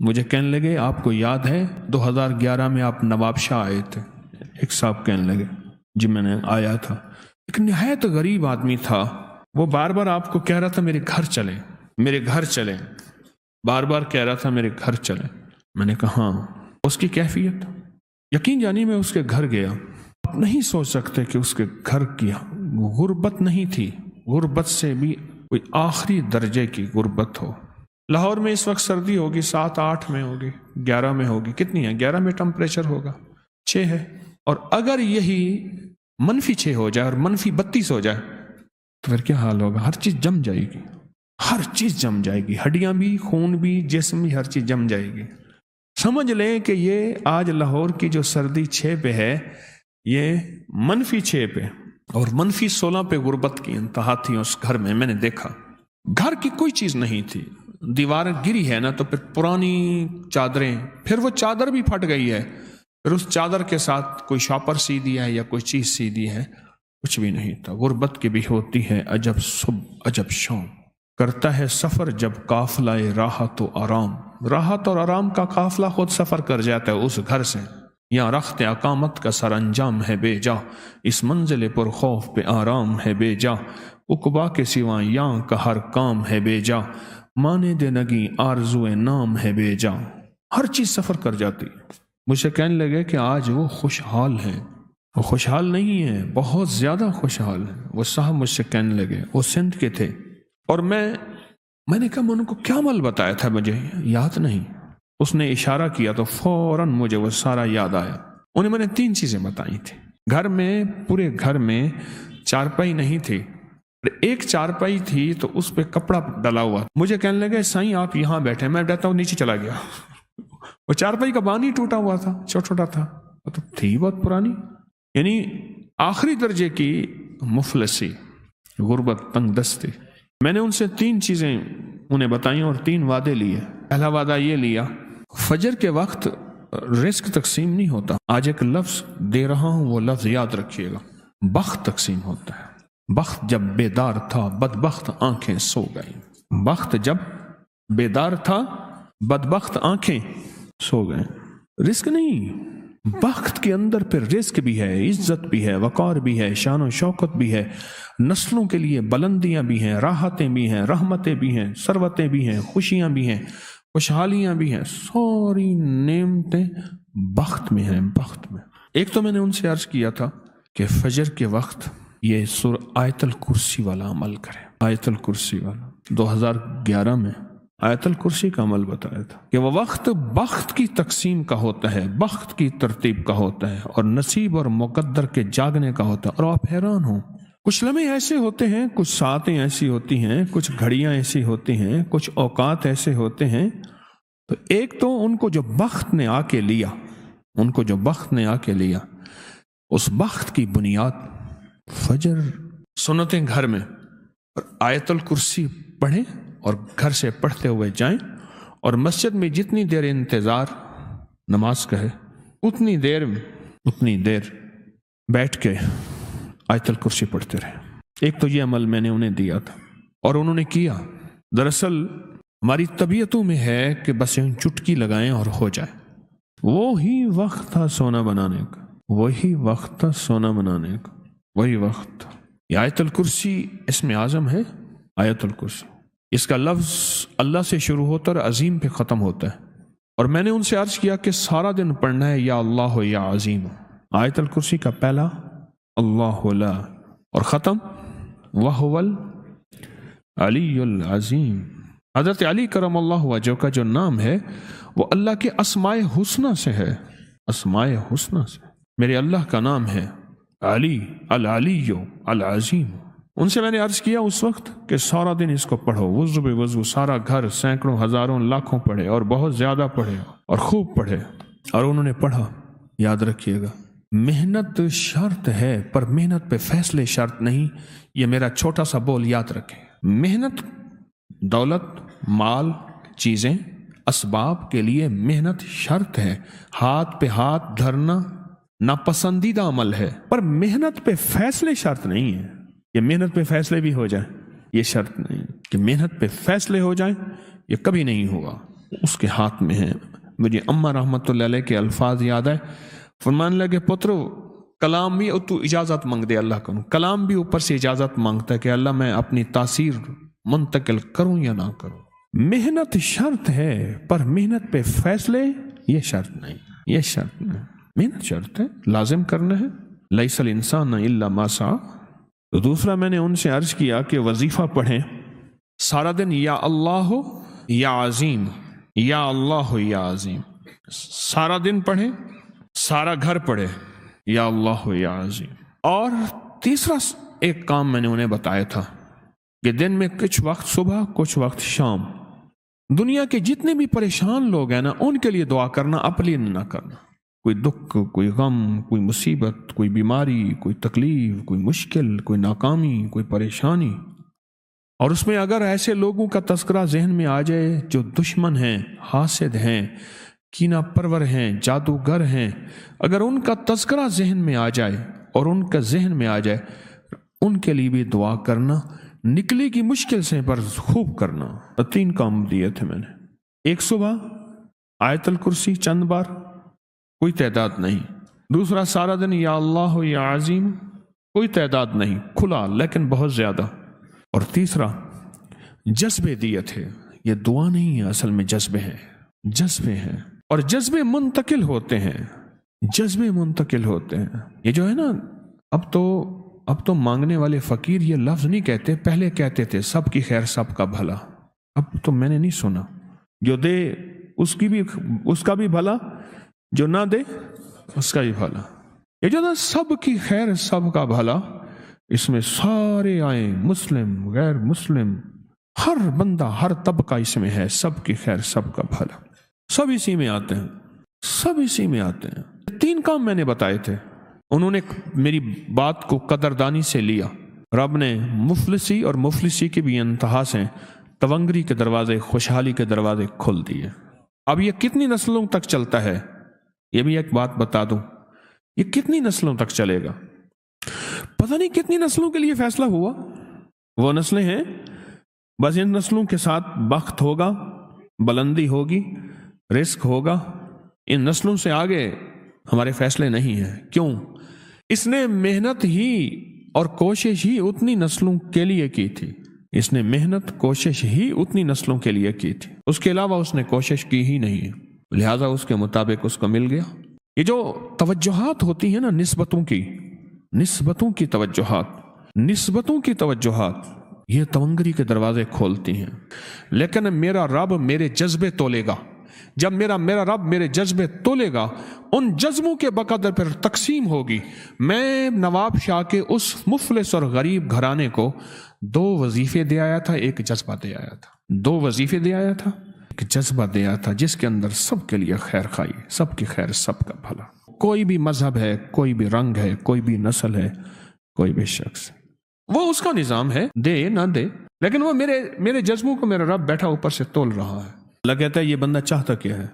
مجھے کہنے لگے آپ کو یاد ہے 2011 میں آپ نواب شاہ آئے تھے؟ ایک صاحب کہنے لگے جی میں نے آیا تھا. ایک نہایت غریب آدمی تھا، وہ بار بار آپ کو کہہ رہا تھا میرے گھر چلیں، میرے گھر چلیں، بار بار کہہ رہا تھا میرے گھر چلیں. میں نے کہا ہاں. اس کی کیفیت یقین جانی میں اس کے گھر گیا. آپ نہیں سوچ سکتے کہ اس کے گھر کی غربت نہیں تھی، غربت سے بھی کوئی آخری درجے کی غربت ہو. لاہور میں اس وقت سردی ہوگی 7-8 میں ہوگی، 11 میں ہوگی. کتنی ہے؟ 11 میں ٹمپریچر ہوگا 6 ہے. اور اگر یہی -6 ہو جائے اور -32 ہو جائے تو پھر کیا حال ہوگا؟ ہر چیز جم جائے گی، ہر چیز جم جائے گی، ہڈیاں بھی، خون بھی، جسم بھی، ہر چیز جم جائے گی. سمجھ لیں کہ یہ آج لاہور کی جو سردی 6 پہ ہے، یہ -6 پہ اور -16 پہ غربت کی انتہا تھی اس گھر میں. میں نے دیکھا گھر کی کوئی چیز نہیں تھی. دیوار گری ہے نا تو پھر پرانی چادریں، پھر وہ چادر بھی پھٹ گئی ہے، پھر اس چادر کے ساتھ کوئی شاپر سی دیا ہے یا کوئی چیز سی دی ہے، کچھ بھی نہیں تھا. غربت کی بھی ہوتی ہے عجب صبح عجب شام، کرتا ہے سفر جب قافلہ راحت و آرام. راحت اور آرام کا قافلہ خود سفر کر جاتا ہے اس گھر سے. یہاں رخت اقامت کا سر انجام ہے بے جا، اس منزل پر خوف پہ آرام ہے بے جا. عقبا کے سوا یہاں کا ہر کام ہے بے جا، مانے دے نگی آرزو نام ہے بے جا. ہر چیز سفر کر جاتی. مجھے کہنے لگے کہ آج وہ خوشحال ہیں. وہ خوشحال نہیں ہیں، بہت زیادہ خوشحال ہیں. وہ صاحب مجھ سے کہنے لگے، وہ سندھ کے تھے، اور میں نے کہا میں ان کو کیا عمل بتایا تھا مجھے یاد نہیں. اس نے اشارہ کیا تو فوراً مجھے وہ سارا یاد آیا. انہیں میں نے 3 چیزیں بتائی تھی. گھر میں، پورے گھر میں چارپائی نہیں تھی، ایک چارپائی تھی تو اس پہ کپڑا ڈلا ہوا. مجھے کہنے لگے سائیں آپ یہاں بیٹھے. میں بیٹھا ہوں، نیچے چلا گیا. وہ چارپائی کا بانی ٹوٹا ہوا تھا، چھوٹا چھوٹا تھا، تو تھی بہت پرانی. یعنی آخری درجے کی مفلسی، غربت، تنگ دستی. میں نے ان سے 3 چیزیں انہیں بتائیں اور 3 وعدے لیے. پہلا وعدہ یہ لیا، فجر کے وقت رزق تقسیم نہیں ہوتا. آج ایک لفظ دے رہا ہوں، وہ لفظ یاد رکھیے گا. بخت تقسیم ہوتا ہے. بخت جب بیدار تھا بدبخت آنکھیں سو گئیں. بخت جب بیدار تھا بدبخت آنکھیں سو گئیں. رزق نہیں، بخت کے اندر پھر رزق بھی ہے، عزت بھی ہے، وقار بھی ہے، شان و شوکت بھی ہے، نسلوں کے لیے بلندیاں بھی ہیں، راحتیں بھی ہیں، رحمتیں بھی ہیں، ثروتیں بھی ہیں، خوشیاں بھی ہیں، خوشحالیاں بھی ہیں. ساری نعمتیں بخت میں ہیں. بخت میں ایک تو میں نے ان سے عرض کیا تھا کہ فجر کے وقت یہ آیت الکرسی والا عمل کریں. آیت الکرسی والا 2011 میں آیت الکرسی کا عمل بتایا تھا کہ وہ وقت بخت کی تقسیم کا ہوتا ہے، بخت کی ترتیب کا ہوتا ہے، اور نصیب اور مقدر کے جاگنے کا ہوتا ہے. اور آپ حیران ہوں، کچھ لمحے ایسے ہوتے ہیں، کچھ ساعتیں ایسی ہوتی ہیں، کچھ گھڑیاں ایسی ہوتی ہیں، کچھ اوقات ایسے ہوتے ہیں. تو ایک تو ان کو جو بخت نے آ کے لیا، ان کو جو بخت نے آ کے لیا، اس بخت کی بنیاد فجر سنتیں گھر میں، اور آیت الکرسی پڑھیں اور گھر سے پڑھتے ہوئے جائیں، اور مسجد میں جتنی دیر انتظار نماز کا ہے اتنی دیر بیٹھ کے آیت الکرسی پڑھتے رہے. ایک تو یہ عمل میں نے انہیں دیا تھا اور انہوں نے کیا. دراصل ہماری طبیعتوں میں ہے کہ بس چٹکی لگائیں اور ہو جائے. وہی وقت تھا سونا بنانے کا، وہی وقت تھا سونا بنانے کا، وہی وقت. یہ آیت الکرسی اسم اعظم ہے. آیت الکرسی، اس کا لفظ اللہ سے شروع ہوتا اور عظیم پہ ختم ہوتا ہے. اور میں نے ان سے عرض کیا کہ سارا دن پڑھنا ہے یا اللہ ہو یا عظیم. آیت الکرسی کا پہلا اللہ لا، اور ختم وَهُوَ العلی العظیم. حضرت علی کرم اللہ وجہ کا جو نام ہے وہ اللہ کے اسماء حسنہ سے ہے. اسماء حسنہ سے میرے اللہ کا نام ہے علی، العلی العظیم. ان سے میں نے عرض کیا اس وقت کہ سارا دن اس کو پڑھو، وضو بے وضو، سارا گھر سینکڑوں ہزاروں لاکھوں پڑھے، اور بہت زیادہ پڑھے اور خوب پڑھے. اور انہوں نے پڑھا. یاد رکھیے گا، محنت شرط ہے پر محنت پہ فیصلے شرط نہیں. یہ میرا چھوٹا سا بول یاد رکھیں. محنت، دولت، مال، چیزیں، اسباب کے لیے محنت شرط ہے. ہاتھ پہ ہاتھ دھرنا ناپسندیدہ عمل ہے، پر محنت پہ فیصلے شرط نہیں ہے. یہ محنت پہ فیصلے بھی ہو جائیں، یہ شرط نہیں کہ محنت پہ فیصلے ہو جائیں، یہ کبھی نہیں ہوگا. اس کے ہاتھ میں ہے۔ مجھے اماں رحمت اللہ علیہ کے الفاظ یاد ہے، فرمان لگے پترو کلام بھی تو اجازت مانگ دے اللہ کو، کلام بھی اوپر سے اجازت مانگتا ہے کہ اللہ میں اپنی تاثیر منتقل کروں یا نہ کروں۔ محنت شرط ہے پر محنت پہ فیصلے یہ شرط نہیں، یہ شرط نہیں، محنت شرط ہے، لازم کرنا ہے، لیس الانسان الا ما سعی۔ تو دوسرا میں نے ان سے عرض کیا کہ وظیفہ پڑھیں سارا دن، یا اللہ ہو یا عظیم، یا اللہ ہو یا عظیم، سارا دن پڑھیں، سارا گھر پڑھے یا اللہ ہو یا عظیم۔ اور تیسرا ایک کام میں نے انہیں بتایا تھا کہ دن میں کچھ وقت صبح کچھ وقت شام دنیا کے جتنے بھی پریشان لوگ ہیں نا ان کے لیے دعا کرنا، اپنے لیے نہ کرنا۔ کوئی دکھ، کوئی غم، کوئی مصیبت، کوئی بیماری، کوئی تکلیف، کوئی مشکل، کوئی ناکامی، کوئی پریشانی، اور اس میں اگر ایسے لوگوں کا تذکرہ ذہن میں آ جائے جو دشمن ہیں، حاسد ہیں، کینہ پرور ہیں، جادوگر ہیں، اگر ان کا تذکرہ ذہن میں آ جائے اور ان کا ذہن میں آ جائے، ان کے لیے بھی دعا کرنا، نکلے کی مشکل سے پر خوب کرنا۔ 3 کام دیے تھے میں نے، ایک صبح آیت الکرسی چند بار، کوئی تعداد نہیں، دوسرا سارا دن یا اللہ یا عظیم، کوئی تعداد نہیں، کھلا لیکن بہت زیادہ، اور تیسرا جذبے دیے تھے، یہ دعا نہیں ہے اصل میں، جذبے ہیں، جذبے ہیں، اور جذبے منتقل ہوتے ہیں، جذبے منتقل ہوتے ہیں۔ یہ جو ہے نا، اب تو مانگنے والے فقیر یہ لفظ نہیں کہتے، پہلے کہتے تھے سب کی خیر سب کا بھلا، اب تو میں نے نہیں سنا، جو دے اس کا بھی بھلا، جو نہ دے اس کا بھی بھلا۔ یہ جو نا سب کی خیر سب کا بھلا، اس میں سارے آئیں، مسلم غیر مسلم، ہر بندہ ہر طبقہ اس میں ہے، سب کی خیر سب کا بھلا، سب اسی میں آتے ہیں، سب اسی میں آتے ہیں۔ 3 کام میں نے بتائے تھے، انہوں نے میری بات کو قدردانی سے لیا، رب نے مفلسی اور مفلسی کی بھی انتہا سے تونگری کے دروازے، خوشحالی کے دروازے کھول دیے۔ اب یہ کتنی نسلوں تک چلتا ہے، یہ بھی ایک بات بتا دوں، یہ کتنی نسلوں تک چلے گا، پتہ نہیں کتنی نسلوں کے لیے فیصلہ ہوا۔ وہ نسلیں ہیں، بس ان نسلوں کے ساتھ بخت ہوگا، بلندی ہوگی، رزق ہوگا، ان نسلوں سے آگے ہمارے فیصلے نہیں ہیں۔ کیوں؟ اس نے محنت ہی اور کوشش ہی اتنی نسلوں کے لیے کی تھی، اس نے محنت کوشش ہی اتنی نسلوں کے لیے کی تھی، اس کے علاوہ اس نے کوشش کی ہی نہیں، لہٰذا اس کے مطابق اس کو مل گیا۔ یہ جو توجہات ہوتی ہیں نا، نسبتوں کی توجہات، یہ تونگری کے دروازے کھولتی ہیں۔ لیکن میرا رب میرے جذبے تولے گا، جب میرا رب میرے جذبے تولے گا، ان جذبوں کے بقدر پر تقسیم ہوگی۔ میں نواب شاہ کے اس مفلس اور غریب گھرانے کو 2 وظیفے دے آیا تھا، ایک جذبہ دے آیا تھا، 2 وظیفے دے آیا تھا، ایک جذبہ دے آیا تھا، جس کے اندر سب کے لیے خیر خائی، سب کی خیر سب کا بھلا، کوئی بھی مذہب ہے، کوئی بھی رنگ ہے، کوئی بھی نسل ہے، کوئی بھی شخص، وہ اس کا نظام ہے، دے نہ دے، لیکن وہ میرے جذبوں کو میرا رب بیٹھا اوپر سے تول رہا ہے۔ اللہ کہتا ہے یہ بندہ چاہتا کیا ہے،